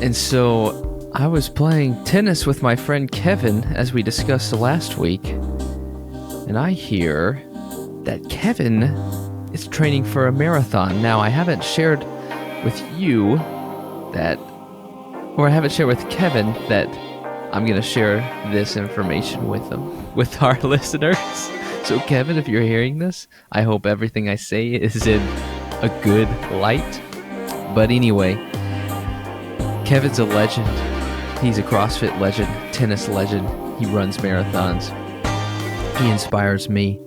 And so I was playing tennis with my friend Kevin, as we discussed last week, and I hear that Kevin is training for a marathon. Now, I haven't shared with you that, or I haven't shared with Kevin that I'm going to share this information with him, with our listeners. So Kevin, if you're hearing this, I hope everything I say is in a good light. But anyway, Kevin's a legend. He's a CrossFit legend, tennis legend. He runs marathons. He inspires me.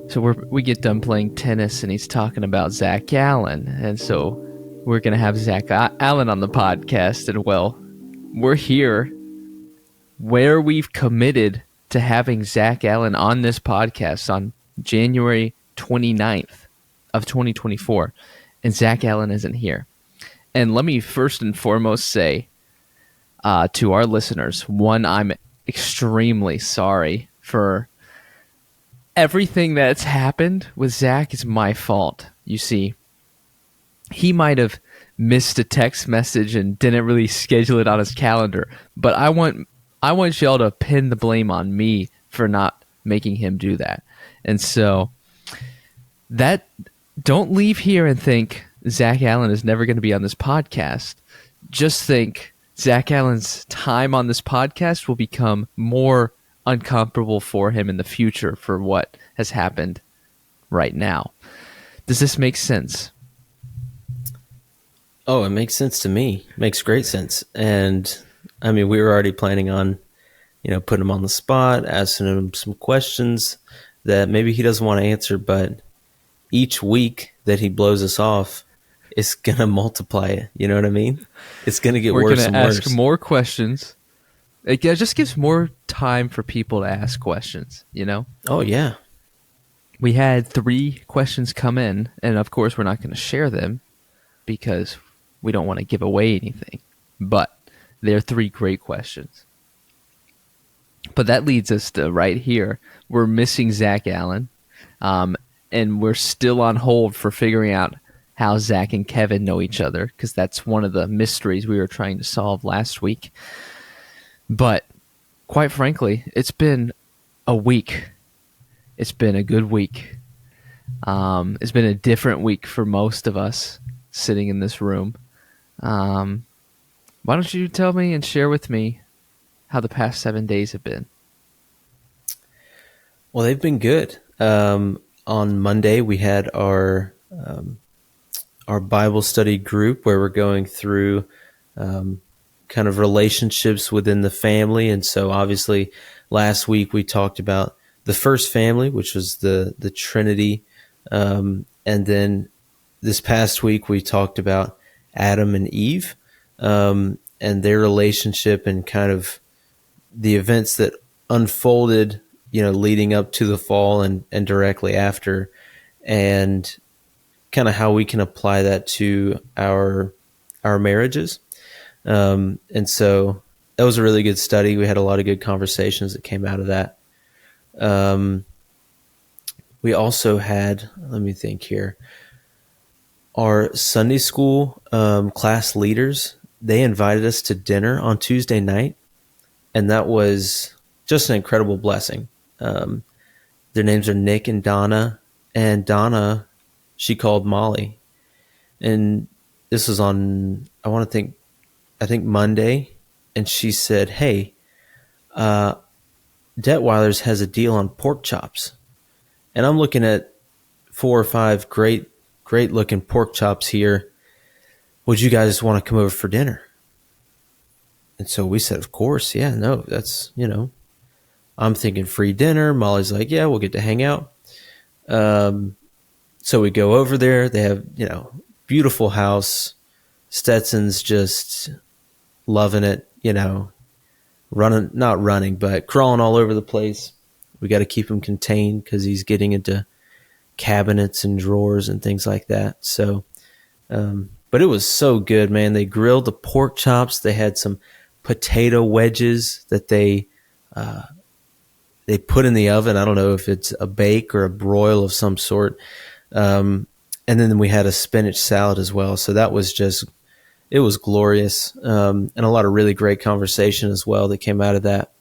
So we get done playing tennis, and he's talking about Zach Allen. And so we're going to have Zach Allen on the podcast. And, well, we're here where we've committed to having Zach Allen on this podcast on January 29th of 2024. And Zach Allen isn't here. And let me first and foremost say to our listeners, one, I'm extremely sorry for everything that's happened with Zach. Is my fault. You see, he might have missed a text message and didn't really schedule it on his calendar, but I want y'all to pin the blame on me for not making him do that. And so that, don't leave here and think Zach Allen is never going to be on this podcast. Just think Zach Allen's time on this podcast will become more uncomfortable for him in the future for what has happened right now. Does this make sense? Oh, it makes sense to me. Makes great sense. And I mean, we were already planning on, putting him on the spot, asking him some questions that maybe he doesn't want to answer, but each week that he blows us off, it's going to multiply it. You know what I mean? It's going to get worse and worse. We're going to ask more questions. It just gives more time for people to ask questions, Oh, yeah. We had 3 questions come in, and of course we're not going to share them because we don't want to give away anything. But they're 3 great questions. But that leads us to right here. We're missing Zach Allen, and we're still on hold for figuring out how Zach and Kevin know each other, because that's one of the mysteries we were trying to solve last week. But quite frankly, it's been a week. It's been a good week. It's been a different week for most of us sitting in this room. Why don't you tell me and share with me how the past 7 days have been? Well, they've been good. On Monday, we had our Bible study group where we're going through kind of relationships within the family. And so obviously last week we talked about the first family, which was the Trinity. And then this past week we talked about Adam and Eve and their relationship and kind of the events that unfolded, leading up to the fall and directly after, and kind of how we can apply that to our marriages. And so that was a really good study. We had a lot of good conversations that came out of that. We also had, let me think here, our Sunday school class leaders, they invited us to dinner on Tuesday night, and that was just an incredible blessing. Their names are Nick and Donna, and Donna, she called Molly, and this was on, I think Monday, and she said, "Hey, Detweiler's has a deal on pork chops," and I'm looking at 4 or 5 great looking pork chops here. Would you guys want to come over for dinner? And so we said, of course, yeah, no, that's, I'm thinking free dinner. Molly's like, yeah, we'll get to hang out. So we go over there. They have, beautiful house. Stetson's just loving it, not running, but crawling all over the place. We got to keep him contained because he's getting into cabinets and drawers and things like that. So, but it was so good, man. They grilled the pork chops. They had some potato wedges that they put in the oven. I don't know if it's a bake or a broil of some sort. And then we had a spinach salad as well. So that was just it was glorious, and a lot of really great conversation as well that came out of that.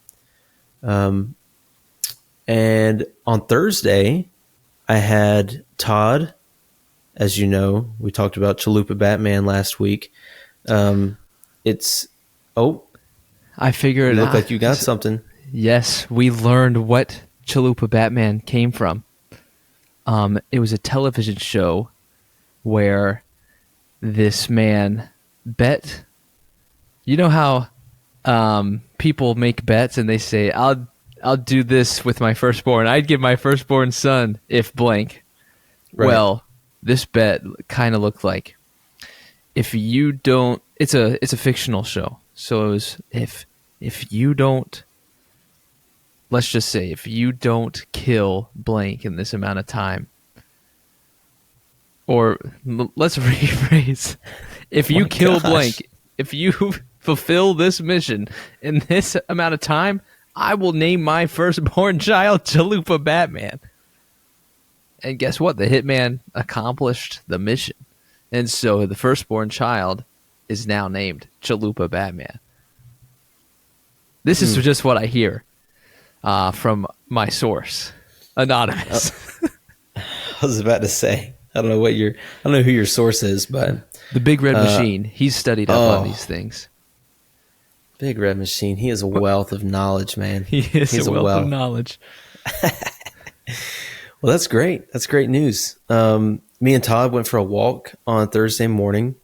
And on Thursday, I had Todd. As you know, we talked about Chalupa Batman last week. I figured you it look out. like you got something. Yes, we learned what Chalupa Batman came from. It was a television show where this man bet. You know how people make bets and they say, I'll do this with my firstborn. I'd give my firstborn son if blank. Right. Well, this bet kind of looked like, if you don't, it's a fictional show. So it was, if you don't, let's just say, if you don't kill blank in this amount of time, or let's rephrase, if you kill blank, if you fulfill this mission in this amount of time, I will name my firstborn child Chalupa Batman. And guess what? The hitman accomplished the mission. And so the firstborn child is now named Chalupa Batman. This is just what I hear from my source, Anonymous. I was about to say, I don't know who your source is, but the Big Red Machine. He's studied up on these things. Big Red Machine. He is a wealth of knowledge, man. He's a wealth of knowledge. Well, that's great. That's great news. Me and Todd went for a walk on Thursday morning,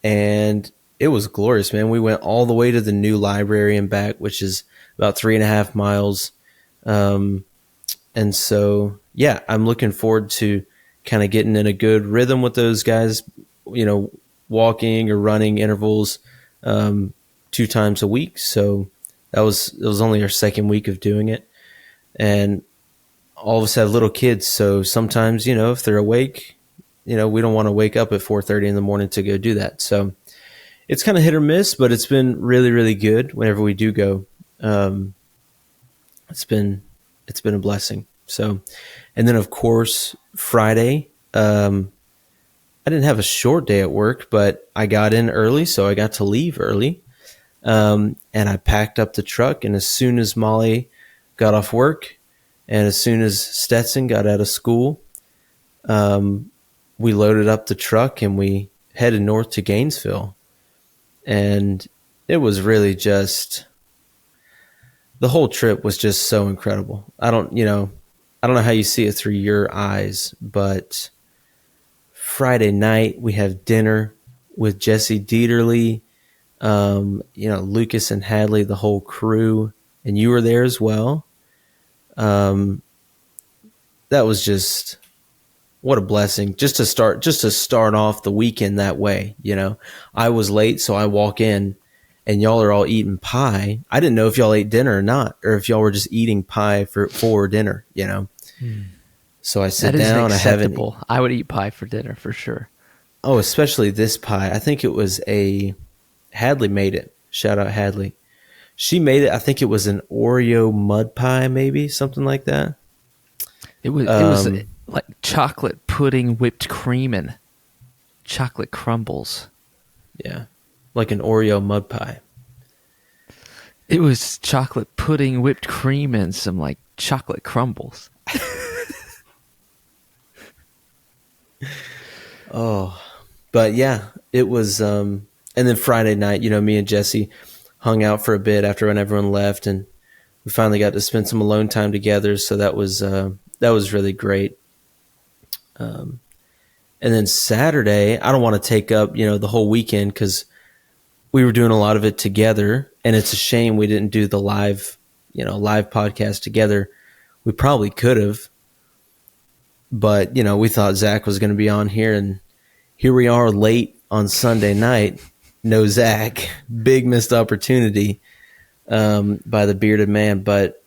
and it was glorious, man. We went all the way to the new library and back, which is about 3.5 miles. And so, yeah, I'm looking forward to kind of getting in a good rhythm with those guys, walking or running intervals 2 times a week. So it was only our second week of doing it. And all of us have little kids, so sometimes, if they're awake, we don't want to wake up at 4:30 in the morning to go do that. So it's kind of hit or miss, but it's been really, really good whenever we do go. It's been a blessing. So, and then of course Friday, I didn't have a short day at work, but I got in early, so I got to leave early. And I packed up the truck, and as soon as Molly got off work, and as soon as Stetson got out of school, we loaded up the truck and we headed north to Gainesville. And it was really just, the whole trip was just so incredible. I don't know how you see it through your eyes, but Friday night we have dinner with Jesse Dieterle, Lucas and Hadley, the whole crew, and you were there as well. That was just, what a blessing just to start off the weekend that way. I was late, so I walk in and y'all are all eating pie. I didn't know if y'all ate dinner or not, or if y'all were just eating pie for dinner, So I sit down. I would eat pie for dinner for sure. Oh, especially this pie. I think it was Hadley made it. Shout out Hadley. She made it. I think it was an Oreo mud pie, maybe something like that. It was like chocolate pudding, whipped cream, and chocolate crumbles. Yeah, like an Oreo mud pie. It was chocolate pudding, whipped cream, and some like chocolate crumbles. But yeah, it was. And then Friday night, me and Jesse hung out for a bit when everyone left, and we finally got to spend some alone time together. So that was really great. And then Saturday, I don't want to take up, the whole weekend because we were doing a lot of it together, and it's a shame we didn't do the live podcast together. We probably could have, but, we thought Zach was going to be on here, and here we are late on Sunday night. No Zach. Big missed opportunity by the bearded man, but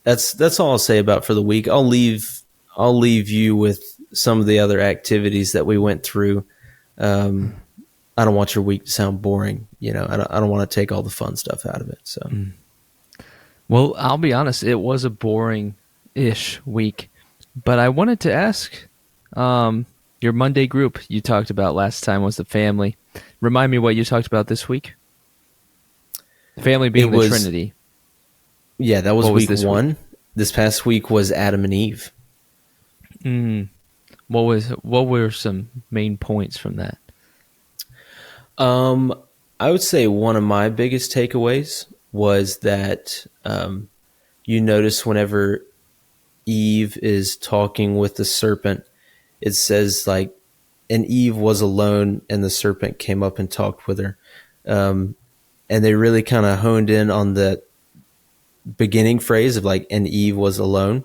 that's all I'll say about for the week. I'll leave you with some of the other activities that we went through. I don't want your week to sound boring. I don't want to take all the fun stuff out of it. So, well, I'll be honest. It was a boring-ish week, but I wanted to ask, Your Monday group you talked about last time was the family. Remind me what you talked about this week. Family being the Trinity. Yeah, that was week this 1. Week? This past week was Adam and Eve. What were some main points from that? I would say one of my biggest takeaways was that you notice whenever Eve is talking with the serpent, it says like, and Eve was alone and the serpent came up and talked with her. And they really kind of honed in on the beginning phrase of like, and Eve was alone.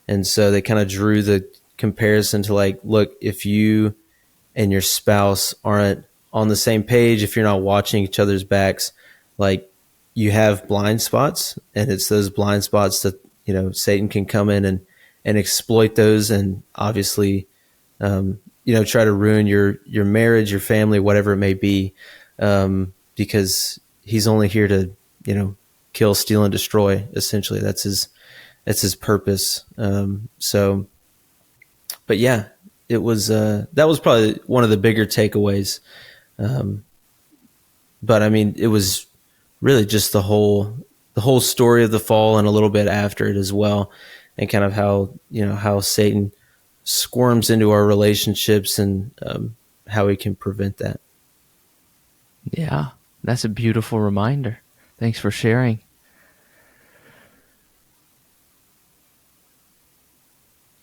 And so they kind of drew the comparison to like, look, if you and your spouse aren't on the same page, if you're not watching each other's backs, like you have blind spots, and it's those blind spots that, Satan can come in and exploit those, and obviously, try to ruin your marriage, your family, whatever it may be, because he's only here to, kill, steal, and destroy. Essentially, that's his purpose. But yeah, it was that was probably one of the bigger takeaways. But I mean, it was really just the whole story of the fall and a little bit after it as well, and kind of how Satan squirms into our relationships and how we can prevent that. Yeah, that's a beautiful reminder. Thanks for sharing.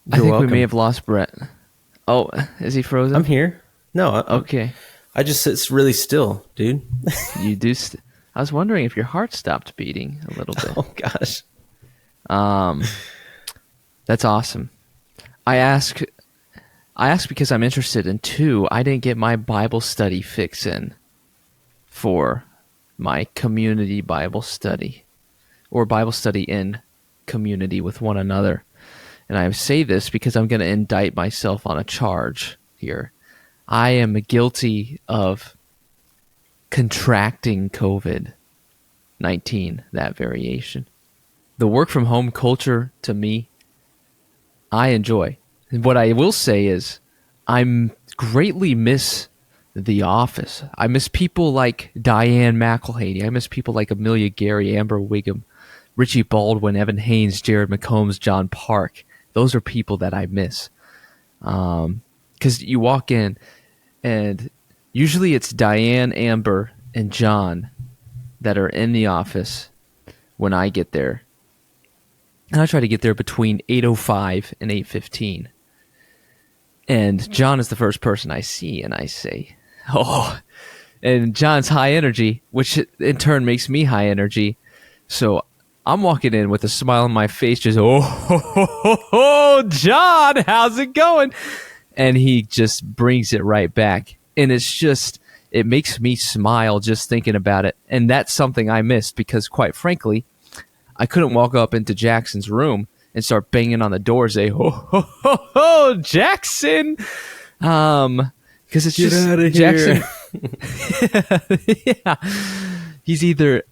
You're welcome. We may have lost Brett. Oh, is he frozen? I'm here. No. Okay. I just sit really still, dude. You do. I was wondering if your heart stopped beating a little bit. Oh gosh. That's awesome. I ask because I'm interested in two. I didn't get my Bible study fix in for my community Bible study, or Bible study in community with one another. And I say this because I'm going to indict myself on a charge here. I am guilty of contracting COVID-19, that variation. The work from home culture, to me, I enjoy. What I will say is I greatly miss the office. I miss people like Diane McElhaney. I miss people like Amelia Gary, Amber Wiggum, Richie Baldwin, Evan Haynes, Jared McCombs, John Park. Those are people that I miss. Because you walk in, and usually it's Diane, Amber, and John that are in the office when I get there. And I try to get there between 8:05 and 8:15. And John is the first person I see, and I say, oh. And John's high energy, which in turn makes me high energy. So I'm walking in with a smile on my face, just, oh, John, how's it going? And he just brings it right back. And it's just, it makes me smile just thinking about it. And that's something I missed because, quite frankly, I couldn't walk up into Jackson's room and start banging on the door, say, ho, Jackson. Because it's Get just out of Jackson. Here. Yeah. He's either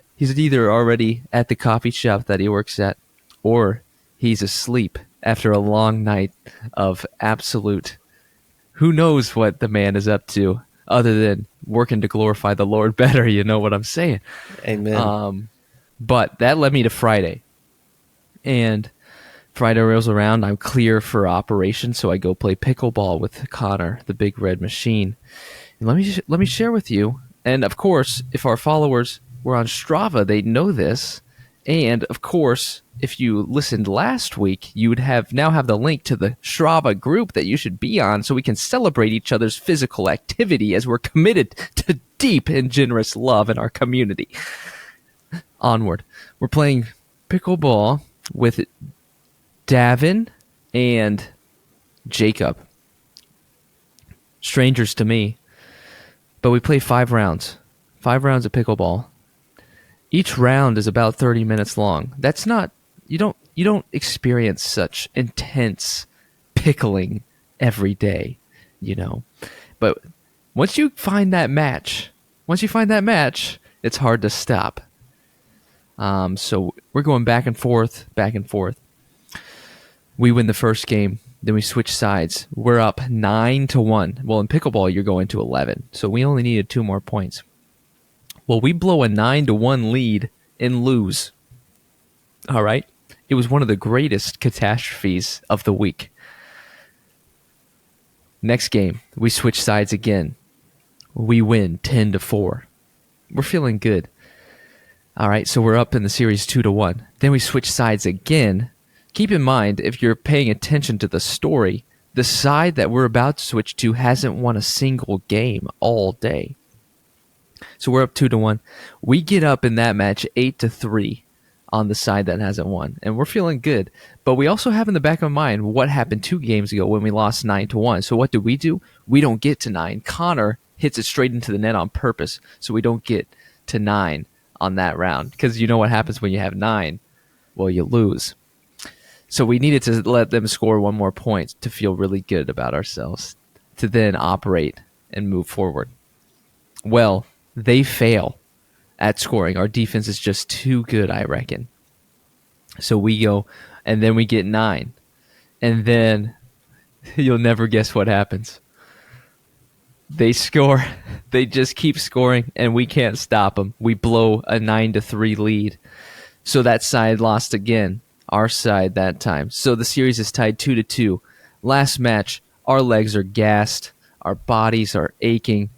already at the coffee shop that he works at, or he's asleep after a long night of absolute, who knows what the man is up to other than working to glorify the Lord better. You know what I'm saying? Amen. But that led me to Friday. And Friday rolls around, I'm clear for operation, so I go play pickleball with Connor, the big red machine. And let me share with you, and of course, if our followers were on Strava, they'd know this. And of course, if you listened last week, you would now have the link to the Strava group that you should be on, so we can celebrate each other's physical activity as we're committed to deep and generous love in our community. Onward. We're playing pickleball with Davin and Jacob. Strangers to me. But we play 5 rounds. 5 rounds of pickleball. Each round is about 30 minutes long. That's not, you don't experience such intense pickling every day, you know. But once you find that match, it's hard to stop. So we're going back and forth. We win the first game Then we switch sides. We're up 9-1. Well, in pickleball, you're going to 11. So we only needed 2 more points. Well, we blow a 9-1 lead and lose. All right. It was one of the greatest catastrophes of the week. Next game, we switch sides again. We win 10-4. We're feeling good. All right, so we're up in the series 2-1. Then we switch sides again. Keep in mind, if you're paying attention to the story, the side that we're about to switch to hasn't won a single game all day. So we're up 2-1. We get up in that match 8-3 on the side that hasn't won, and we're feeling good. But we also have in the back of our mind what happened 2 games ago when we lost 9-1. So what do? We don't get to 9. Connor hits it straight into the net on purpose, so we don't get to 9 on that round. Because you know what happens when you have 9? Well, you lose. So we needed to let them score 1 more point to feel really good about ourselves, to then operate and move forward. Well, they fail at scoring. Our defense is just too good, I reckon. So we go, and then we get 9. And then you'll never guess what happens. They score. They just keep scoring, and we can't stop them. We blow a 9-3 lead. So that side lost again. Our side that time. So the series is tied 2-2. Last match, our legs are gassed. Our bodies are aching.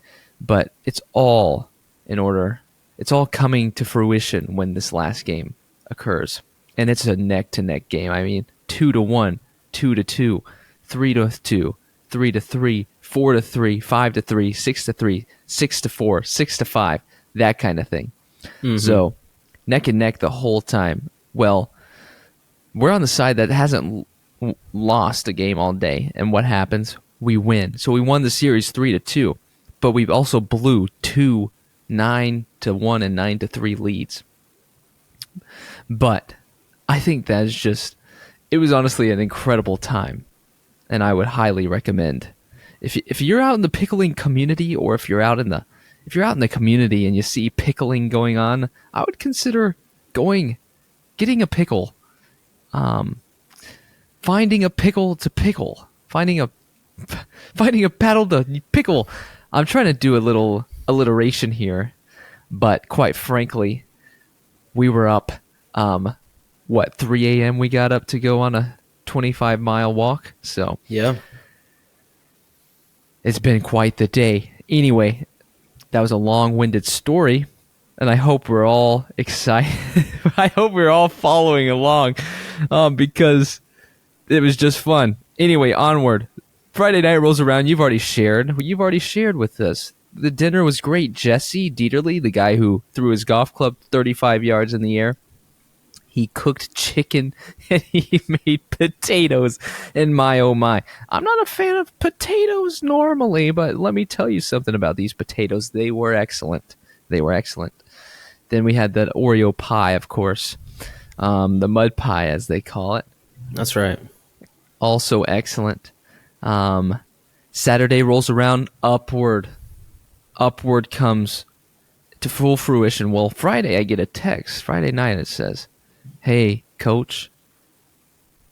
But it's all in order. It's all coming to fruition when this last game occurs. And it's a neck-to-neck game. I mean, 2-1, 2-2, 3-2, 3-3, 4-3, 5-3, 6-3, 6-4, 6-5, that kind of thing. Mm-hmm. So, neck and neck the whole time. Well, we're on the side that hasn't lost a game all day. And what happens? We win. So we won the series 3-2, but we also blew 2 9-1 and 9-3 leads. But I think that is just, it was honestly an incredible time, and I would highly recommend if you're out in the pickling community, or if you're out in the community and you see pickling going on, I would consider getting a pickle, finding a pickle to pickle, finding a paddle to pickle. I'm trying to do a little alliteration here, but quite frankly, we were up, 3 a.m. we got up to go on a 25-mile walk. So yeah, it's been quite the day. Anyway, that was a long-winded story, and I hope we're all excited. I hope we're all following along, because it was just fun. Anyway, onward. Friday night rolls around. You've already shared with us. The dinner was great. Jesse Dieterle, the guy who threw his golf club 35 yards in the air, he cooked chicken and he made potatoes. And my, oh my, I'm not a fan of potatoes normally, but let me tell you something about these potatoes. They were excellent. Then we had that Oreo pie, of course, the mud pie as they call it. That's right. Also excellent. Saturday rolls around. Upward comes to full fruition. Well, Friday I get a text. Friday night it says, "Hey, coach,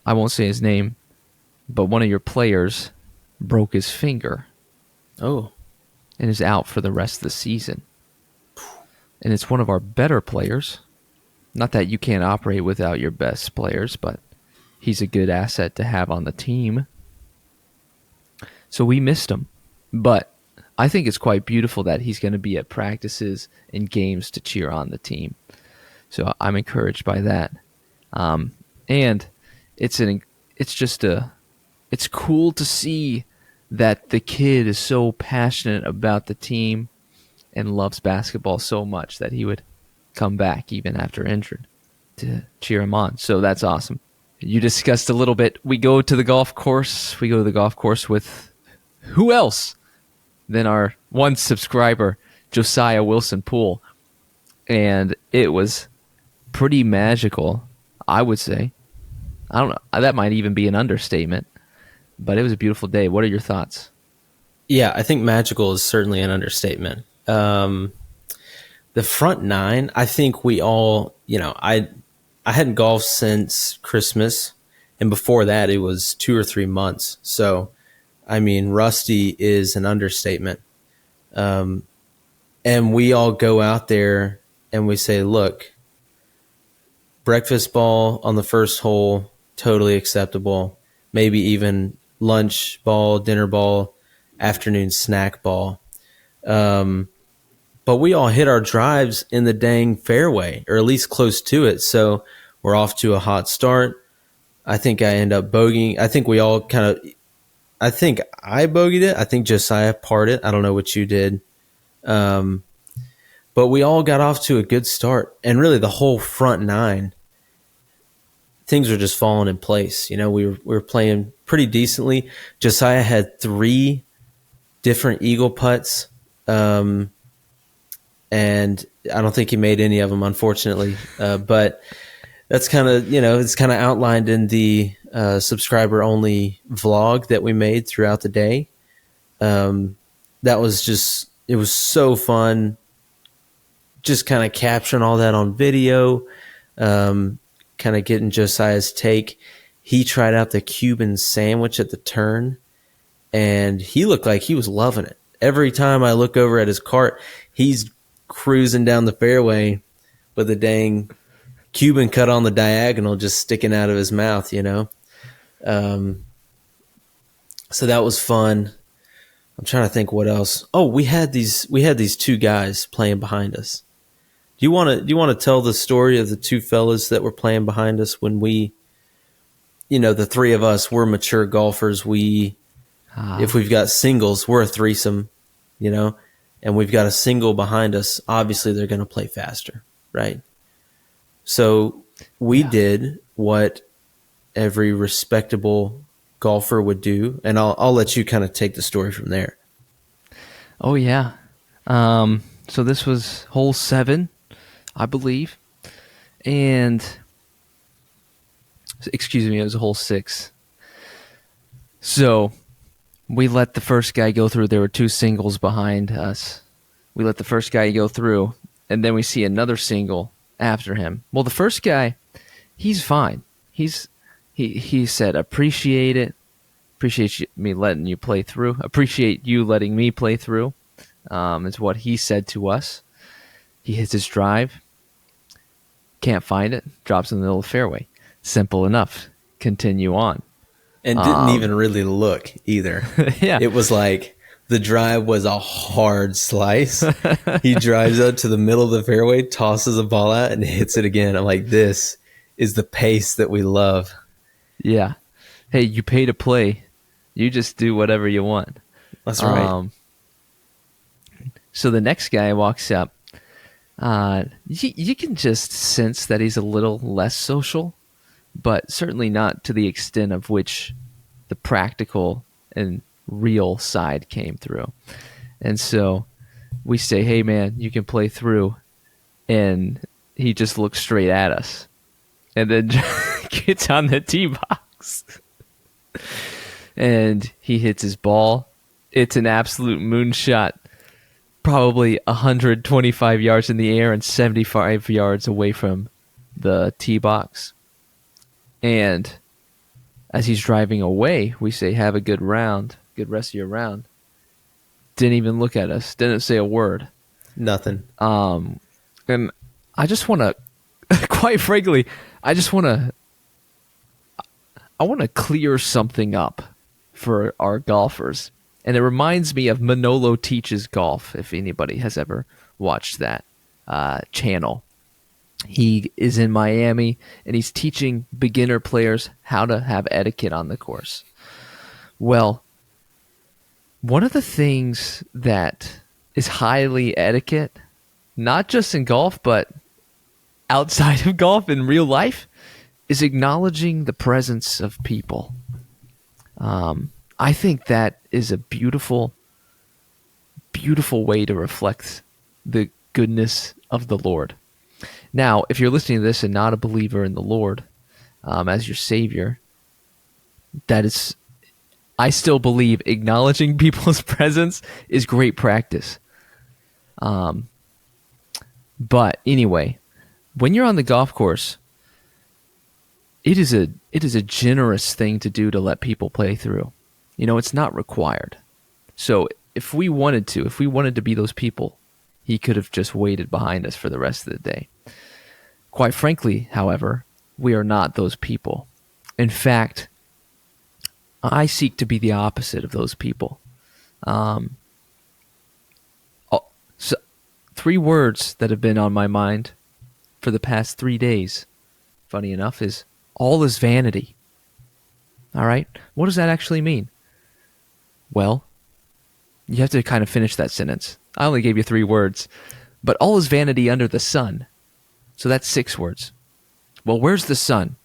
I won't say his name, but one of your players broke his finger. Oh. And is out for the rest of the season. And it's one of our better players. Not that you can't operate without your best players, but he's a good asset to have on the team. So we missed him. But I think it's quite beautiful that he's going to be at practices and games to cheer on the team. So I'm encouraged by that. And it's cool to see that the kid is so passionate about the team and loves basketball so much that he would come back even after injured to cheer him on. So that's awesome. You discussed a little bit. We go to the golf course. With who else than our one subscriber, Josiah Wilson Poole. And it was pretty magical, I would say. I don't know. That might even be an understatement. But it was a beautiful day. What are your thoughts? Yeah, I think magical is certainly an understatement. The front nine, I think we all, I hadn't golfed since Christmas, And before that, it was 2 or 3 months. So, I mean, rusty is an understatement. And we all go out there and we say, look, breakfast ball on the first hole, totally acceptable. Maybe even lunch ball, dinner ball, afternoon snack ball. But we all hit our drives in the dang fairway, or at least close to it. So we're off to a hot start. I think I end up bogeying. I think we all I think I bogeyed it. I think Josiah parred it. I don't know what you did. But we all got off to a good start. And really the whole front nine, things were just falling in place. We were playing pretty decently. Josiah had 3 different eagle putts. And I don't think he made any of them, unfortunately. But that's kind of, it's kind of outlined in the subscriber only vlog that we made throughout the day. That was just, it was so fun. Just kind of capturing all that on video, kind of getting Josiah's take. He tried out the Cuban sandwich at the turn, and he looked like he was loving it. Every time I look over at his cart, he's cruising down the fairway with a dang Cuban cut on the diagonal just sticking out of his mouth, So that was fun. I'm trying to think what else. Oh, we had these 2 guys playing behind us. Do you want to tell the story of the 2 fellas that were playing behind us when we, the 3 of us, we're mature golfers. If we've got singles, we're a threesome, and we've got a single behind us. Obviously, they're going to play faster, right? So we did what every respectable golfer would do, and I'll let you kind of take the story from there. Oh yeah. So this was hole 7. I believe. And, excuse me, it was hole 6. So we let the first guy go through. There were 2 singles behind us. We let the first guy go through, and then we see another single after him. Well, the first guy, he's fine. He said, appreciate it. Appreciate me letting you play through. Appreciate you letting me play through, is what he said to us. He hits his drive. Can't find it. Drops in the middle of the fairway. Simple enough. Continue on. And didn't even really look either. Yeah. It was like the drive was a hard slice. He drives up to the middle of the fairway, tosses the ball out, and hits it again. I'm like, this is the pace that we love. Yeah. Hey, you pay to play. You just do whatever you want. That's right. So the next guy walks up. You can just sense that he's a little less social, but certainly not to the extent of which the practical and real side came through. And so we say, hey man, you can play through. And he just looks straight at us and then gets on the tee box and he hits his ball. It's an absolute moonshot. Probably 125 yards in the air and 75 yards away from the tee box. And as he's driving away, we say, have a good round, good rest of your round. Didn't even look at us, didn't say a word. Nothing. And I just want to, quite frankly, I want to clear something up for our golfers. And it reminds me of Manolo Teaches Golf, if anybody has ever watched that channel. He is in Miami, and he's teaching beginner players how to have etiquette on the course. Well, one of the things that is highly etiquette, not just in golf, but outside of golf in real life, is acknowledging the presence of people. I think that is a beautiful, beautiful way to reflect the goodness of the Lord. Now, if you're listening to this and not a believer in the Lord as your Savior, that is, I still believe acknowledging people's presence is great practice. But anyway, when you're on the golf course, it is a generous thing to do to let people play through. It's not required. So if we wanted to be those people, he could have just waited behind us for the rest of the day. Quite frankly, however, we are not those people. In fact, I seek to be the opposite of those people. So 3 words that have been on my mind for the past 3 days, funny enough, is all is vanity. All right? What does that actually mean? Well, you have to kind of finish that sentence. I only gave you 3 words. But all is vanity under the sun. So that's 6 words. Well, where's the sun?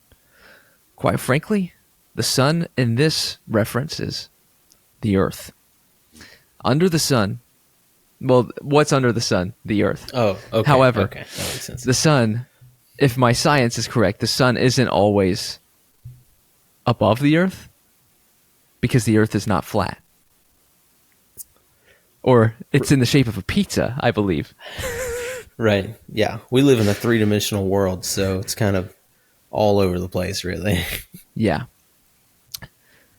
Quite frankly, the sun in this reference is the earth. Under the sun. Well, what's under the sun? The earth. Oh, okay. However, okay. That makes sense. The sun, if my science is correct, the sun isn't always above the earth because the earth is not flat. Or it's in the shape of a pizza, I believe. Right. Yeah. We live in a 3-dimensional world, so it's kind of all over the place, really. Yeah.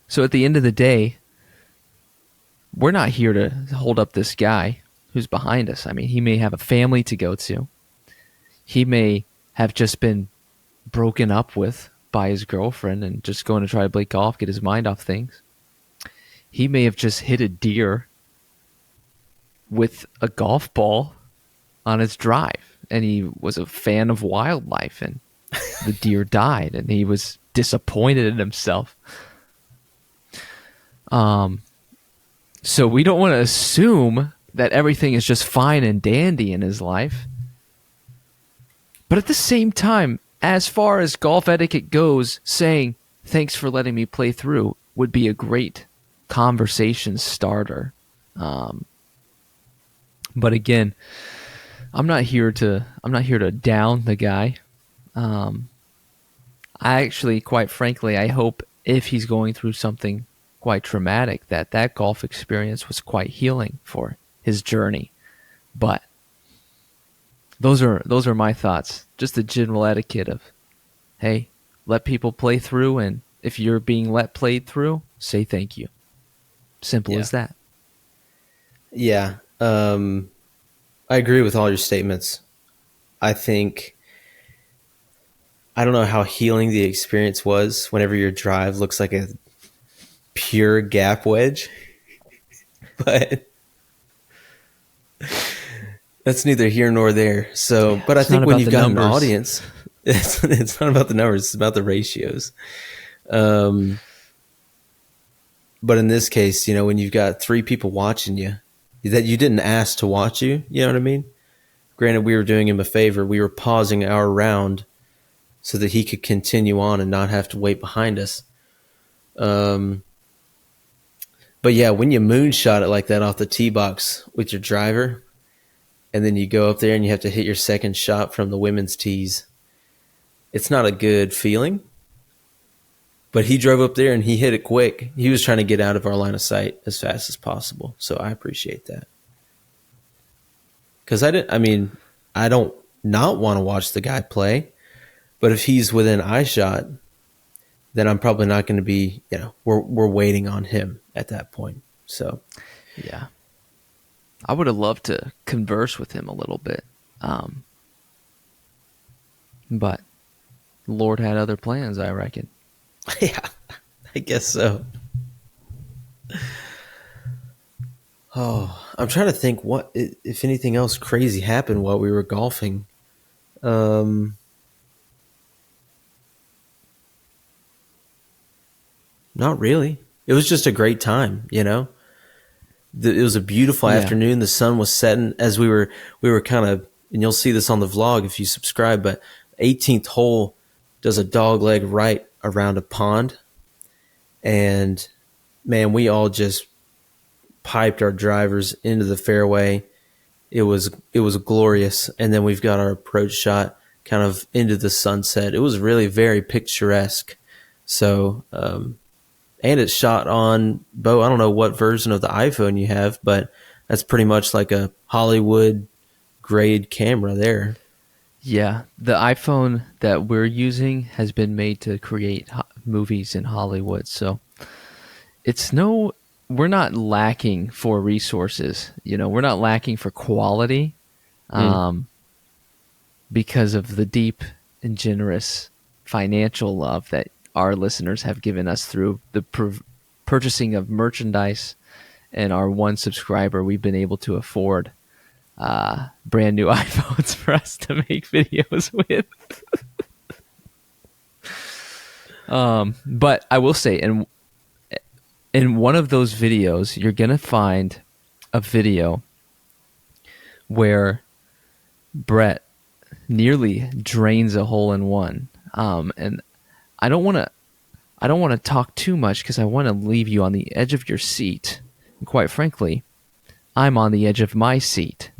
So at the end of the day, we're not here to hold up this guy who's behind us. I mean, he may have a family to go to. He may have just been broken up with by his girlfriend and just going to try to play golf, get his mind off things. He may have just hit a deer with a golf ball on his drive, and he was a fan of wildlife, and the deer died, and he was disappointed in himself. So we don't want to assume that everything is just fine and dandy in his life. But at the same time, as far as golf etiquette goes, saying, thanks for letting me play through would be a great conversation starter. But again, I'm not here to down the guy. I actually, quite frankly, I hope if he's going through something quite traumatic, that golf experience was quite healing for his journey. But those are my thoughts. Just the general etiquette of, hey, let people play through, and if you're being played through, say thank you. Simple as that. Yeah. I agree with all your statements. I don't know how healing the experience was whenever your drive looks like a pure gap wedge, but that's neither here nor there. So, but I think when you've got an audience, it's not about the numbers, it's about the ratios. But in this case, when you've got 3 people watching you that you didn't ask to watch you, you know what I mean? Granted, we were doing him a favor. We were pausing our round so that he could continue on and not have to wait behind us. But yeah, when you moonshot it like that off the tee box with your driver, and then you go up there and you have to hit your second shot from the women's tees, it's not a good feeling. But he drove up there and he hit it quick. He was trying to get out of our line of sight as fast as possible. So I appreciate that. Because I don't not want to watch the guy play. But if he's within eye shot, then I'm probably not going to be, we're waiting on him at that point. So, yeah. I would have loved to converse with him a little bit. But the Lord had other plans, I reckon. Yeah, I guess so. Oh, I'm trying to think what, if anything else crazy happened while we were golfing. Not really. It was just a great time, It was a beautiful afternoon. The sun was setting as we were kind of, and you'll see this on the vlog if you subscribe, but 18th hole does a dog leg right around a pond. And man, we all just piped our drivers into the fairway. It was glorious. And then we've got our approach shot kind of into the sunset. It was really very picturesque. So, and it's shot on, Bo, I don't know what version of the iPhone you have, but that's pretty much like a Hollywood grade camera there. Yeah, the iPhone that we're using has been made to create movies in Hollywood, so it's no, we're not lacking for resources. We're not lacking for quality, Mm. um, because of the deep and generous financial love that our listeners have given us through the purchasing of merchandise and our one subscriber. We've been able to afford brand new iPhones for us to make videos with. But I will say, in one of those videos, you're gonna find a video where Brett nearly drains a hole in one. And I don't want to talk too much because I want to leave you on the edge of your seat. And quite frankly, I'm on the edge of my seat.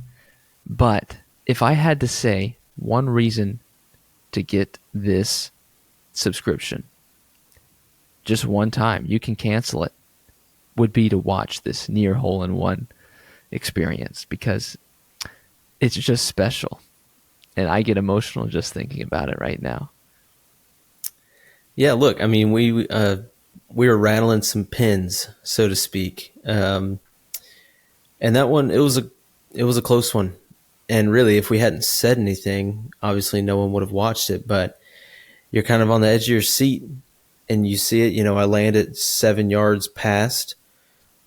But if I had to say one reason to get this subscription, just one time, you can cancel it, would be to watch this near hole in one experience, because it's just special. And I get emotional just thinking about it right now. Yeah, look, I mean, we were rattling some pins, so to speak, and that one, it was a close one. And really, if we hadn't said anything, obviously no one would have watched it. But you're kind of on the edge of your seat, and you see it. I landed 7 yards past,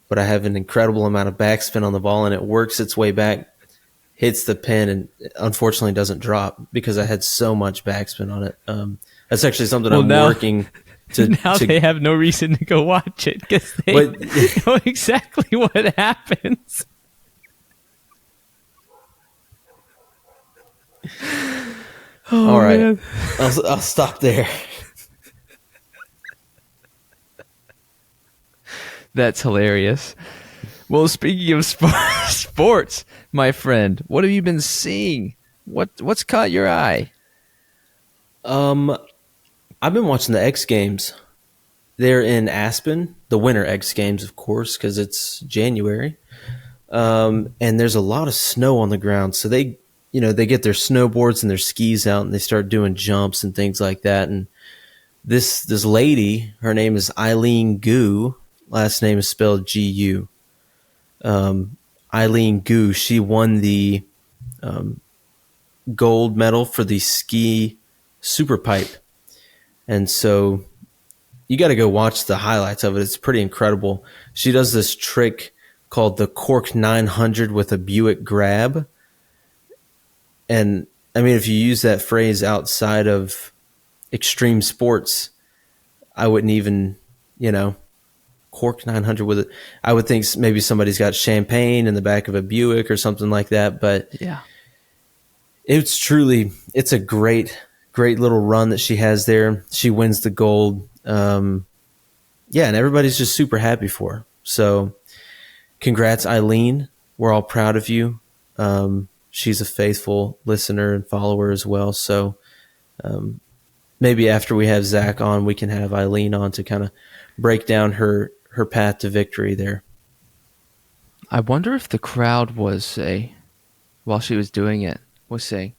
but I have an incredible amount of backspin on the ball, and it works its way back, hits the pin, and unfortunately doesn't drop because I had so much backspin on it. That's actually something I'm working to. Now they have no reason to go watch it because they know exactly what happens. All right, man. I'll stop there. That's hilarious. Well, speaking of sports, my friend, what have you been seeing? What's caught your eye? I've been watching the X Games. They're in Aspen, the Winter X Games, of course, because it's January. And there's a lot of snow on the ground, so they get their snowboards and their skis out, and they start doing jumps and things like that. And this lady, her name is Eileen Gu. Last name is spelled Gu. Eileen Gu. She won the gold medal for the ski super pipe, and so you got to go watch the highlights of it. It's pretty incredible. She does this trick called the Cork 900 with a Buick grab. And I mean, if you use that phrase outside of extreme sports, I wouldn't even, Cork 900 with it. I would think maybe somebody's got champagne in the back of a Buick or something like that. But yeah, it's a great little run that she has there. She wins the gold. And everybody's just super happy for her. So congrats, Eileen. We're all proud of you. She's a faithful listener and follower as well. So maybe after we have Zach on, we can have Eileen on to kind of break down her path to victory there. I wonder if the crowd while she was doing it, was saying,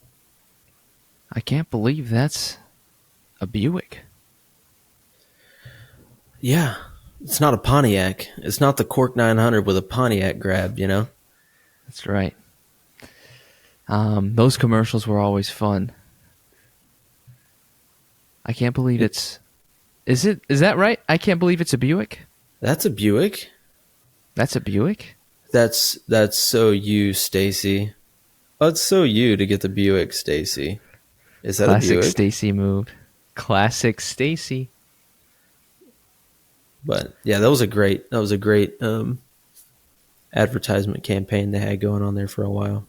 I can't believe that's a Buick. Yeah, it's not a Pontiac. It's not the Cork 900 with a Pontiac grab, That's right. Those commercials were always fun. I can't believe is that right? I can't believe it's a Buick? That's a Buick. That's a Buick? That's so you, Stacy. That's so you to get the Buick, Stacy. Is that Classic a Buick? Stacy move. Classic Stacy. But yeah, that was a great advertisement campaign they had going on there for a while.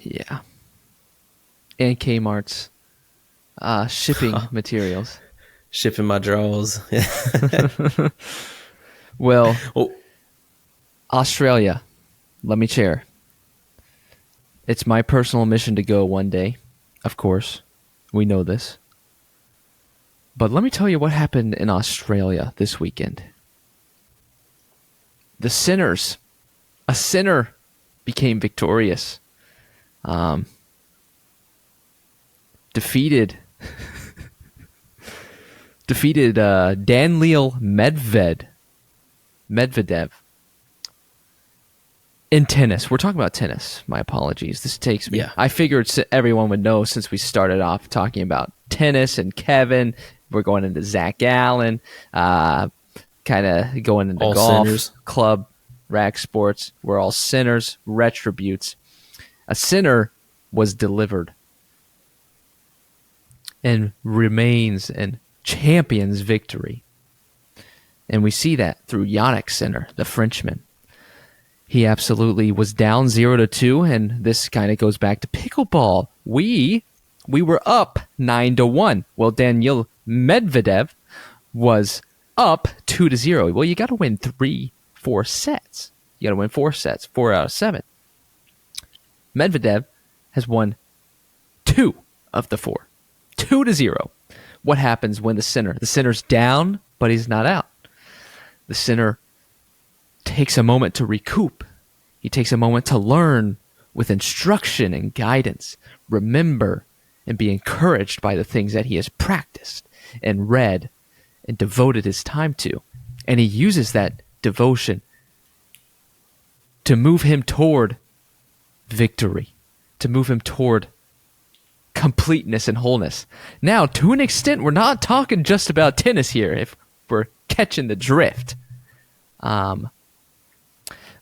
Yeah. And Kmart's shipping materials. Shipping my draws. Well, Australia, let me share. It's my personal mission to go one day. Of course, we know this. But let me tell you what happened in Australia this weekend. A sinner became victorious. defeated Daniil Medvedev in tennis. We're talking about tennis. My apologies. This takes me. Yeah. I figured everyone would know since we started off talking about tennis and Kevin. We're going into Zach Allen, kind of going into all golf, sinners. club, rack sports. We're all sinners, retributes. A sinner was delivered and remains and champions victory. And we see that through Yannick Sinner, the Frenchman. He absolutely was down 0-2, and this kind of goes back to pickleball. We were up 9-1. Well, Daniil Medvedev was up 2-0. Well, you got to win 3-4 sets. You got to win 4 sets, 4 out of 7. Medvedev has won 2 of the 4, 2-0. What happens when the sinner's down, but he's not out? The sinner takes a moment to recoup. He takes a moment to learn with instruction and guidance, remember and be encouraged by the things that he has practiced and read and devoted his time to. And he uses that devotion to move him toward victory, to move him toward completeness and wholeness. Now, to an extent, we're not talking just about tennis here, if we're catching the drift.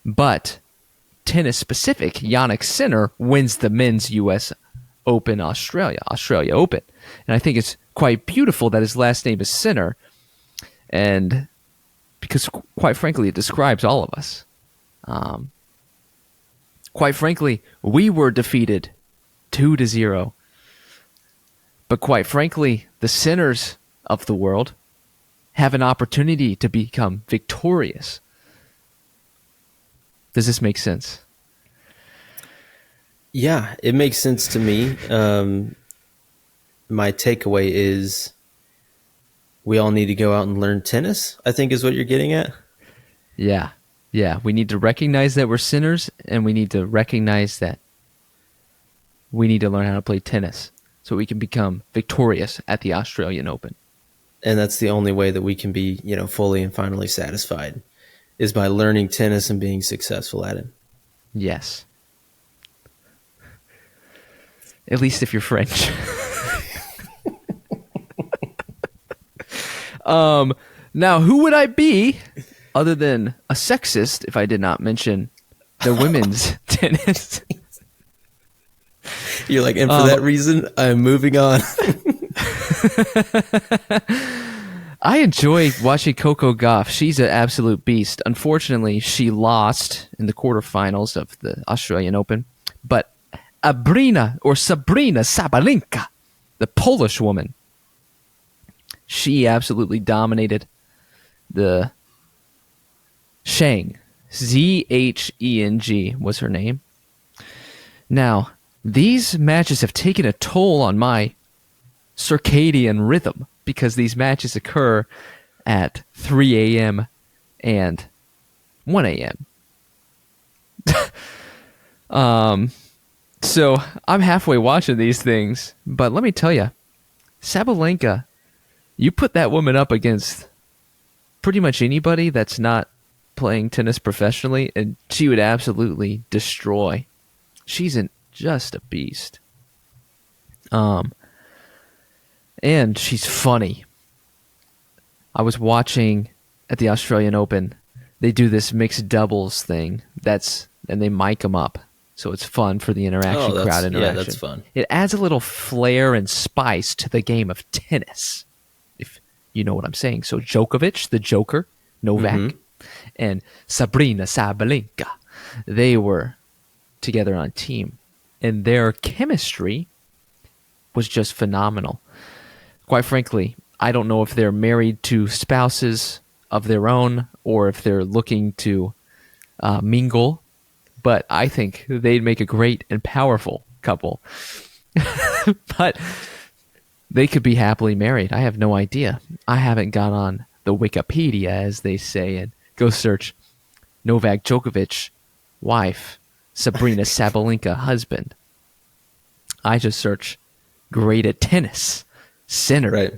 But tennis specific, Yannick Sinner wins the men's U.S. Open Australia Open. And I think it's quite beautiful that his last name is Sinner. And because, quite frankly, it describes all of us. Quite frankly, we were defeated 2-0. But quite frankly, the sinners of the world have an opportunity to become victorious. Does this make sense? Yeah, it makes sense to me. My takeaway is we all need to go out and learn tennis, I think is what you're getting at. Yeah. We need to recognize that we're sinners, and we need to recognize that we need to learn how to play tennis so we can become victorious at the Australian Open. And that's the only way that we can be, fully and finally satisfied, is by learning tennis and being successful at it. Yes. At least if you're French. Now, who would I be other than a sexist if I did not mention the women's tennis? You're like, and for that reason, I'm moving on. I enjoy watching Coco Gauff. She's an absolute beast. Unfortunately, she lost in the quarterfinals of the Australian Open. But Sabrina Sabalenka, the Polish woman, she absolutely dominated the Zheng. Zheng was her name. Now, these matches have taken a toll on my circadian rhythm because these matches occur at 3 a.m. and 1 a.m. So I'm halfway watching these things, but let me tell you, Sabalenka, you put that woman up against pretty much anybody that's not playing tennis professionally, and she would absolutely destroy. She's just a beast. And she's funny. I was watching at the Australian Open. They do this mixed doubles thing. And they mic them up. So it's fun for the interaction, crowd interaction. Yeah, that's fun. It adds a little flair and spice to the game of tennis, if you know what I'm saying. So Djokovic, the Joker, Novak, and Sabrina Sabalenka, they were together on a team. And their chemistry was just phenomenal. Quite frankly, I don't know if they're married to spouses of their own or if they're looking to mingle, but I think they'd make a great and powerful couple. But they could be happily married. I have no idea. I haven't got on the Wikipedia, as they say, and go search Novak Djokovic, wife, Sabrina Sabalenka, husband. I just search great at tennis. Sinner. Right.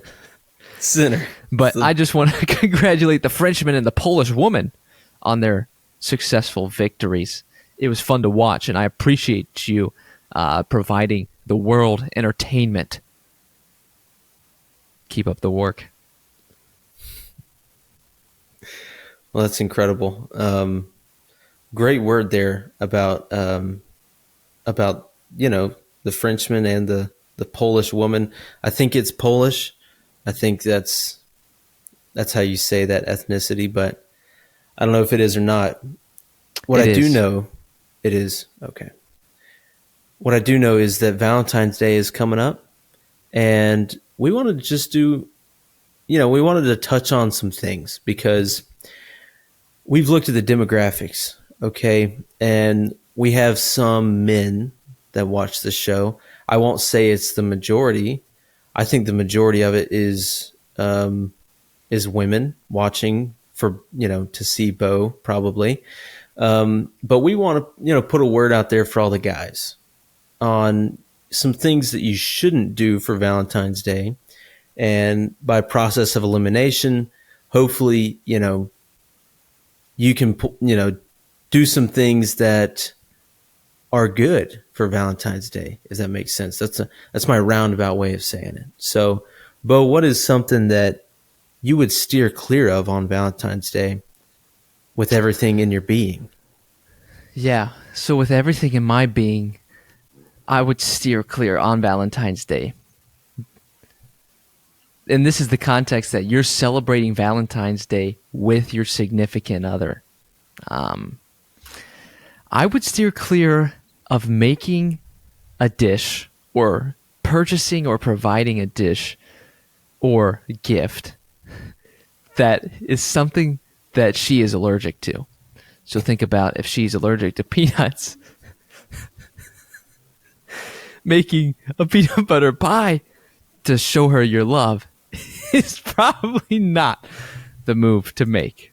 Sinner. But I just want to congratulate the Frenchman and the Polish woman on their successful victories. It was fun to watch, and I appreciate you providing the world entertainment. Keep up the work. Well, that's incredible. Great word there about the Frenchman and the Polish woman. I think it's Polish. I think that's how you say that ethnicity, but I don't know if it is or not. What I do know, it is. Okay. What I do know is that Valentine's Day is coming up, and we wanted to just we wanted to touch on some things because we've looked at the demographics, okay? And we have some men that watch the show. I won't say it's the majority. I think the majority of it is women watching to see Bo probably. But we want to, put a word out there for all the guys on some things that you shouldn't do for Valentine's Day. And by process of elimination, hopefully, you can, do some things that are good for Valentine's Day, if that makes sense. That's my roundabout way of saying it. So, Bo, what is something that you would steer clear of on Valentine's Day with everything in your being? Yeah, so with everything in my being, I would steer clear on Valentine's Day. And this is the context that you're celebrating Valentine's Day with your significant other. I would steer clear of making a dish or purchasing or providing a dish or gift that is something that she is allergic to. So think about if she's allergic to peanuts, making a peanut butter pie to show her your love is probably not the move to make.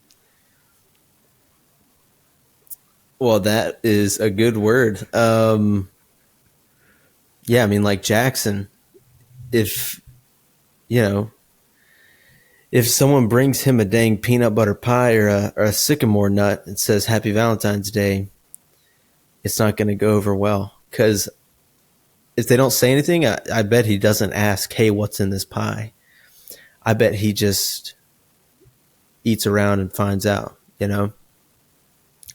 Well, that is a good word. Yeah, I mean, like Jackson, if someone brings him a dang peanut butter pie or a sycamore nut and says Happy Valentine's Day, it's not going to go over well. Because if they don't say anything, I bet he doesn't ask, hey, what's in this pie? I bet he just eats around and finds out, I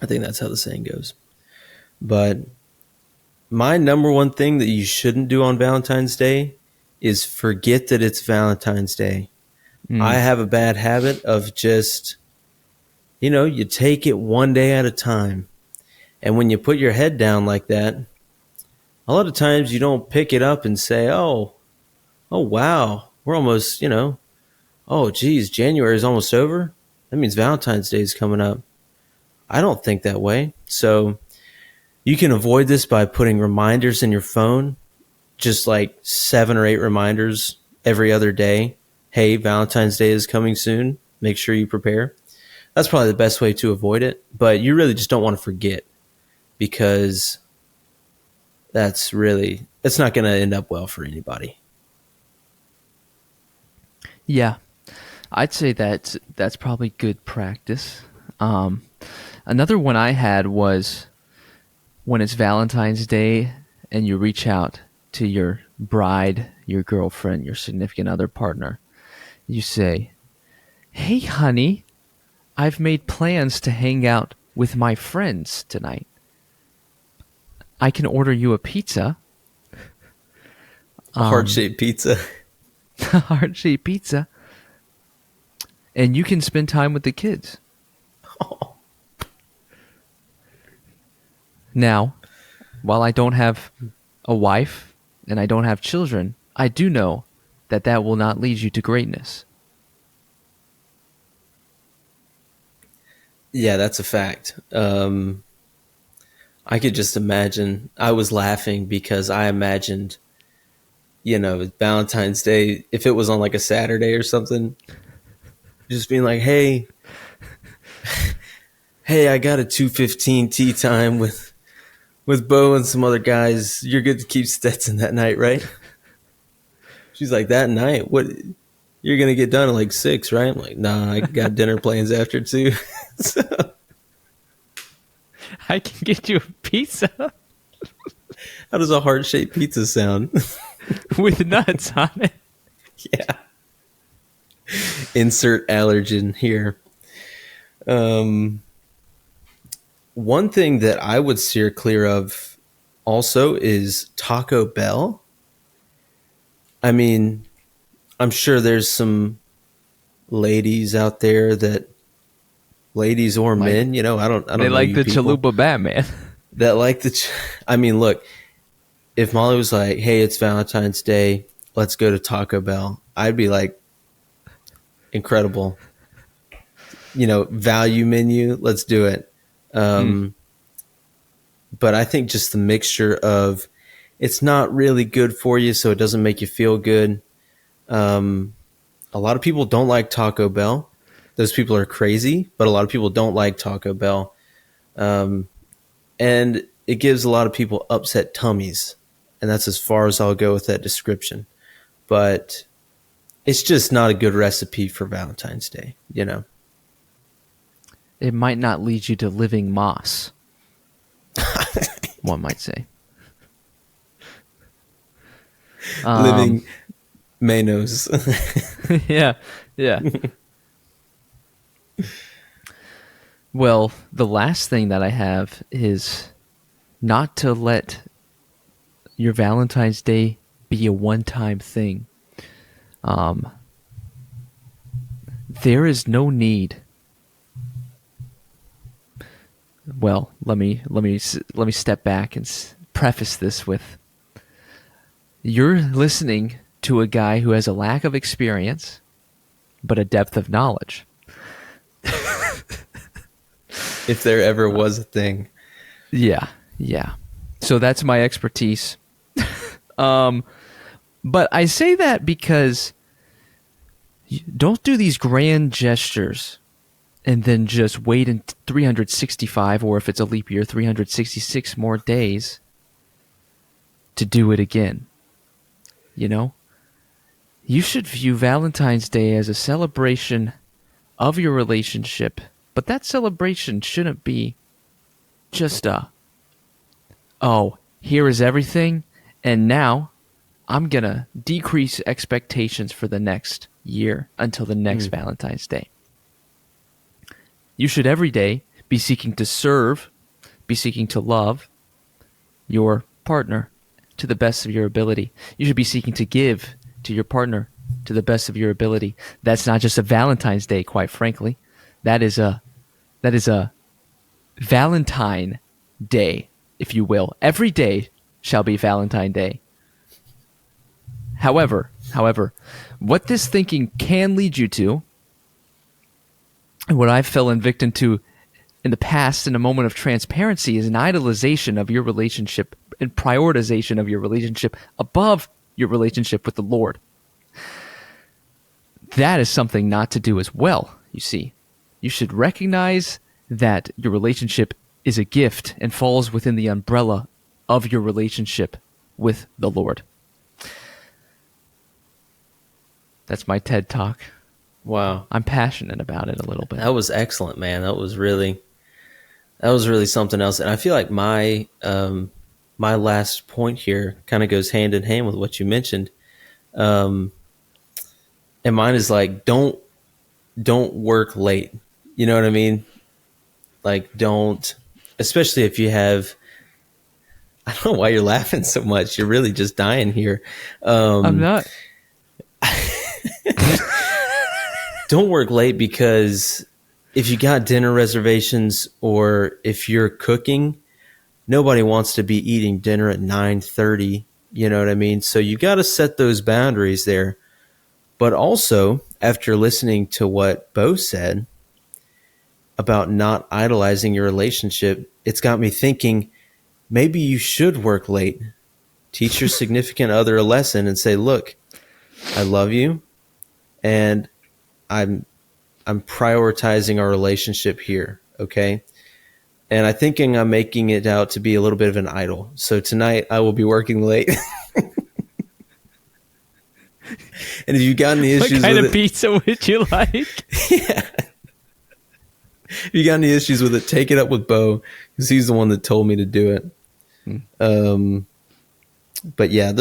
think that's how the saying goes. But my number one thing that you shouldn't do on Valentine's Day is forget that it's Valentine's Day. I have a bad habit of just, you take it one day at a time. And when you put your head down like that, a lot of times you don't pick it up and say, oh wow, we're almost, oh geez, January is almost over. That means Valentine's Day is coming up. I don't think that way. So you can avoid this by putting reminders in your phone, just like 7 or 8 reminders every other day. Hey, Valentine's Day is coming soon. Make sure you prepare. That's probably the best way to avoid it. But you really just don't want to forget because it's not going to end up well for anybody. Yeah, I'd say that's probably good practice. Another one I had was when it's Valentine's Day and you reach out to your bride, your girlfriend, your significant other partner. You say, hey, honey, I've made plans to hang out with my friends tonight. I can order you a pizza. A heart-shaped pizza. A heart-shaped pizza. And you can spend time with the kids. Oh. Now, while I don't have a wife and I don't have children, I do know that will not lead you to greatness. Yeah, that's a fact. I could just imagine. I was laughing because I imagined, Valentine's Day, if it was on like a Saturday or something, just being like, hey, I got a 2:15 tea time with Bo and some other guys. You're good to keep Stetson that night, right? She's like, that night, what? You're going to get done at like 6, right? I'm like, nah, I got dinner plans after 2. So, I can get you a pizza how does a heart-shaped pizza sound? with nuts on it. Yeah. Insert allergen here. One thing that I would steer clear of also is Taco Bell. I mean, I'm sure there's some ladies out there that, ladies or men, I don't They know like you the people chalupa Batman. that like I mean, look, if Molly was like, hey, it's Valentine's Day, let's go to Taco Bell, I'd be like, incredible. Value menu, let's do it. But I think just the mixture of, it's not really good for you, so it doesn't make you feel good. A lot of people don't like Taco Bell. Those people are crazy, but a lot of people don't like Taco Bell. And it gives a lot of people upset tummies. And that's as far as I'll go with that description. But it's just not a good recipe for Valentine's Day, It might not lead you to living moss, one might say. Living Manos. Yeah. Well, the last thing that I have is not to let your Valentine's Day be a one-time thing. There is no need. Well, let me step back and preface this with: you're listening to a guy who has a lack of experience, but a depth of knowledge. If there ever was a thing. Yeah. So that's my expertise. But I say that because don't do these grand gestures and then just wait in 365, or if it's a leap year, 366 more days to do it again. You should view Valentine's Day as a celebration of your relationship, but that celebration shouldn't be just here is everything, and now I'm going to decrease expectations for the next year until the next Valentine's Day. You should every day be seeking to serve, be seeking to love your partner to the best of your ability. You should be seeking to give to your partner to the best of your ability. That's not just a Valentine's Day, quite frankly. That is a Valentine Day, if you will. Every day shall be Valentine Day. However, what this thinking can lead you to, and what I fell in victim to in the past in a moment of transparency, is an idolization of your relationship and prioritization of your relationship above your relationship with the Lord. That is something not to do as well, you see. You should recognize that your relationship is a gift and falls within the umbrella of your relationship with the Lord. That's my TED Talk. Wow. I'm passionate about it a little bit. That was excellent, man. That was really something else. And I feel like my last point here kind of goes hand in hand with what you mentioned. And mine is like, don't work late. You know what I mean? Like, don't, especially if you have, I don't know why you're laughing so much. You're really just dying here. I'm not. Don't work late, because if you got dinner reservations or if you're cooking, nobody wants to be eating dinner at 9:30. You know what I mean? So you got to set those boundaries there. But also, after listening to what Bo said about not idolizing your relationship, it's got me thinking, maybe you should work late. Teach your significant other a lesson and say, look, I love you, and I'm prioritizing our relationship here, okay? And I'm making it out to be a little bit of an idol. So tonight I will be working late. And if you've got any What issues kind with of it, pizza would you like? yeah. If you got any issues with it, take it up with Bo, because he's the one that told me to do it. But yeah,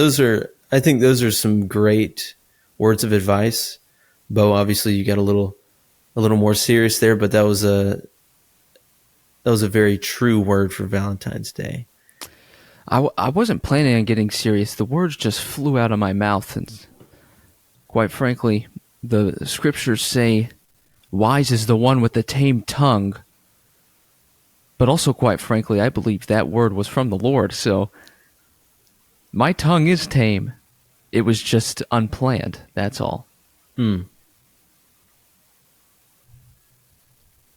I think those are some great words of advice. Bo, obviously you got a little more serious there, but that was a very true word for Valentine's Day. I wasn't planning on getting serious. The words just flew out of my mouth, and quite frankly, the scriptures say, "Wise is the one with the tame tongue." But also, quite frankly, I believe that word was from the Lord, so my tongue is tame. It was just unplanned, that's all. Well,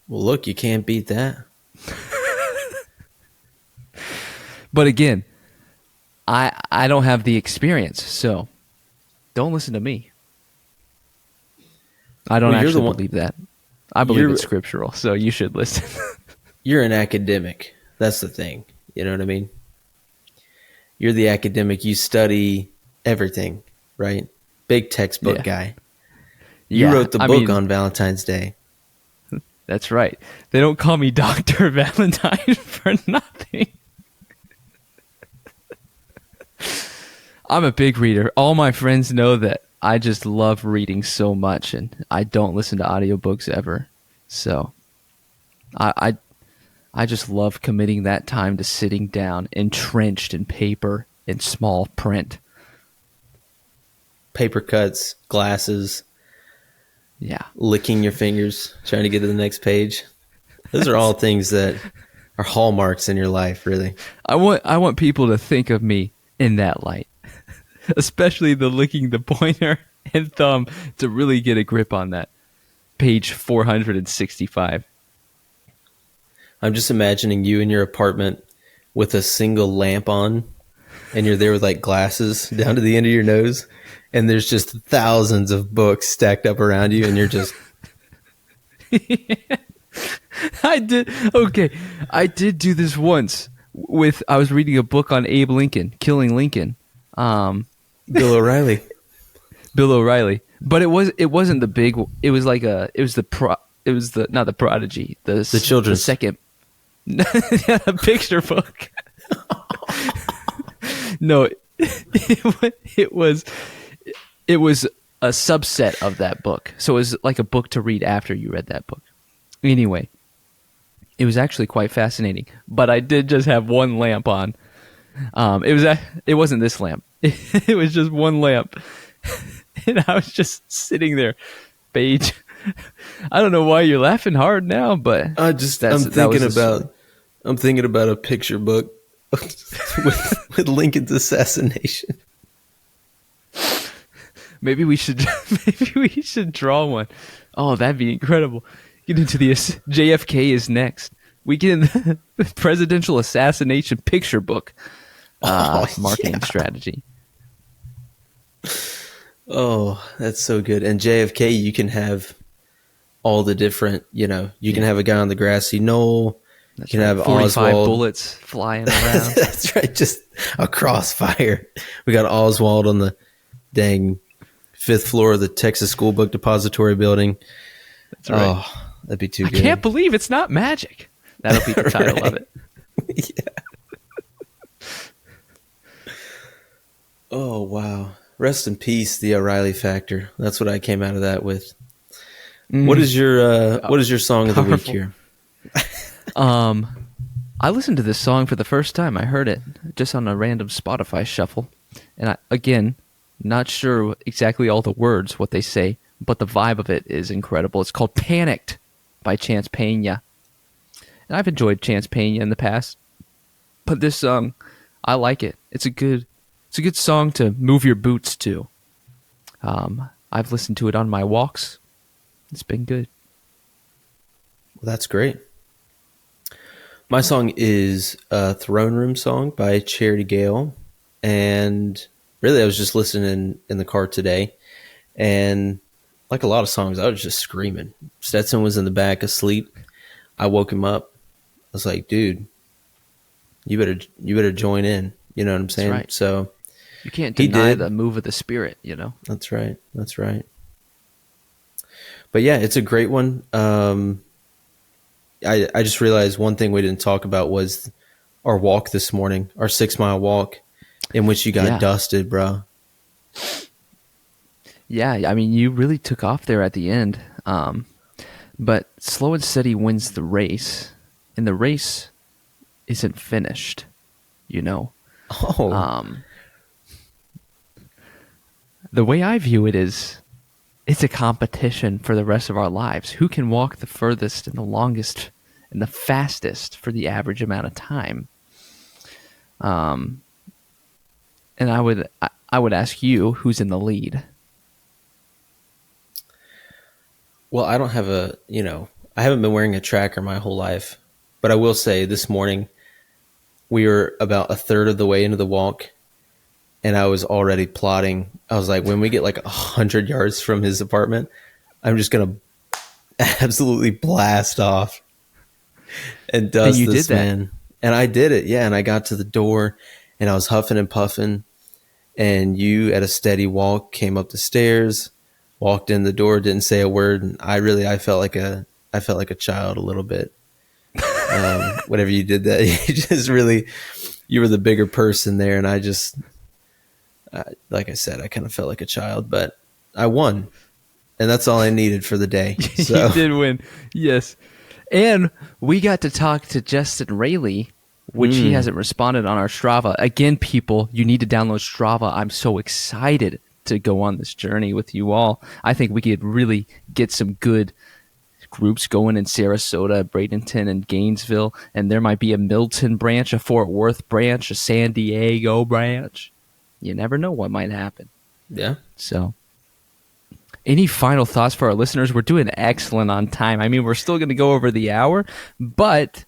look, you can't beat that. But again, I don't have the experience, so don't listen to me. I don't actually believe that. I believe it's scriptural, so you should listen. You're an academic. That's the thing. You know what I mean? You're the academic. You study everything, right? Big textbook guy. You wrote the book on Valentine's Day. That's right. They don't call me Dr. Valentine for nothing. I'm a big reader. All my friends know that I just love reading so much, and I don't listen to audiobooks ever. So I just love committing that time to sitting down, entrenched in paper, in small print. Paper cuts, glasses. Yeah. Licking your fingers, trying to get to the next page. Those are all things that are hallmarks in your life, really. I want people to think of me in that light. Especially the licking the pointer and thumb to really get a grip on that. Page 465. I'm just imagining you in your apartment with a single lamp on, and you're there with like glasses down to the end of your nose, and there's just thousands of books stacked up around you, and you're just... I did do this once. I was reading a book on Abe Lincoln, Killing Lincoln. Bill O'Reilly. But it wasn't the big, it was not the Prodigy, the children's, the second, the picture book. No, it was a subset of that book. So it was like a book to read after you read that book. Anyway, it was actually quite fascinating, but I did just have one lamp on. It wasn't this lamp. It was just one lamp. And I was just sitting there, page. I don't know why you're laughing hard now, but I'm thinking about a picture book with Lincoln's assassination. Maybe we should draw one. Oh, that'd be incredible. Get into the JFK is next. We get in the presidential assassination picture book. Marketing strategy. Oh, that's so good. And JFK, you can have all the different, you can have a guy on the grassy knoll. You can have 45 Oswald. bullets flying around. That's right, just a crossfire. We got Oswald on the dang 5th floor of the Texas School Book Depository building. That's right. Oh, that'd be too good. I can't believe it's not magic. That'll be the title of it. Yeah. Oh, wow. Rest in peace, the O'Reilly factor. That's what I came out of that with. What is your song of the week here? I listened to this song for the first time. I heard it just on a random Spotify shuffle. And again, not sure exactly all the words, what they say, but the vibe of it is incredible. It's called Panicked by Chance Pena. And I've enjoyed Chance Pena in the past, but this song, I like it. It's a good song to move your boots to. I've listened to it on my walks. It's been good. Well, that's great. My song is a Throne Room song by Charity Gale. And really, I was just listening in the car today. And like a lot of songs, I was just screaming. Stetson was in the back asleep. I woke him up. I was like, dude, you better join in. You know what I'm saying? Right. So You can't He deny did. the move of the spirit, you know? That's right. That's right. But yeah, it's a great one. I just realized one thing we didn't talk about was our walk this morning, our 6 mile walk, in which you got Yeah. dusted, bro. Yeah, I mean, you really took off there at the end. But slow and steady wins the race, and the race isn't finished, you know? Oh, The way I view it is it's a competition for the rest of our lives. Who can walk the furthest and the longest and the fastest for the average amount of time? And I would ask you, who's in the lead? well, I don't have I haven't been wearing a tracker my whole life, but I will say this morning we were about a third of the way into the walk, and I was already plotting. I was like, when we get like 100 yards from his apartment, I'm just going to absolutely blast off and dust you this did that. man. And I did it. Yeah. And I got to the door and I was huffing and puffing, and you at a steady walk came up the stairs, walked in the door, didn't say a word. And I felt like a child a little bit. Whenever you did that, you were the bigger person there. And like I said, I kind of felt like a child, but I won, and that's all I needed for the day. So You did win. Yes. And we got to talk to Justin Rayleigh, which he hasn't responded on our Strava. Again, people, you need to download Strava. I'm so excited to go on this journey with you all. I think we could really get some good groups going in Sarasota, Bradenton, and Gainesville, and there might be a Milton branch, a Fort Worth branch, a San Diego branch. You never know what might happen. yeah. So, any final thoughts for our listeners? We're doing excellent on time. I mean, we're still going to go over the hour, but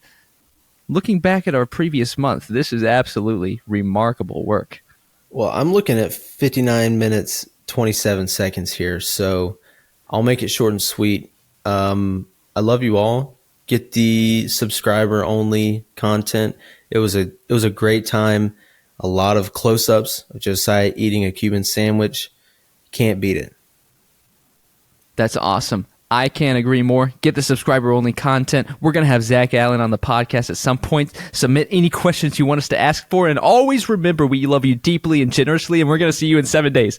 looking back at our previous month, this is absolutely remarkable work. Well, I'm looking at 59 minutes, 27 seconds here, so I'll make it short and sweet. I love you all. Get the subscriber only content. It was a great time. A lot of close-ups of Josiah eating a Cuban sandwich. Can't beat it. That's awesome. I can't agree more. Get the subscriber-only content. We're going to have Zach Allen on the podcast at some point. Submit any questions you want us to ask for. And always remember, we love you deeply and generously, and we're going to see you in 7 days.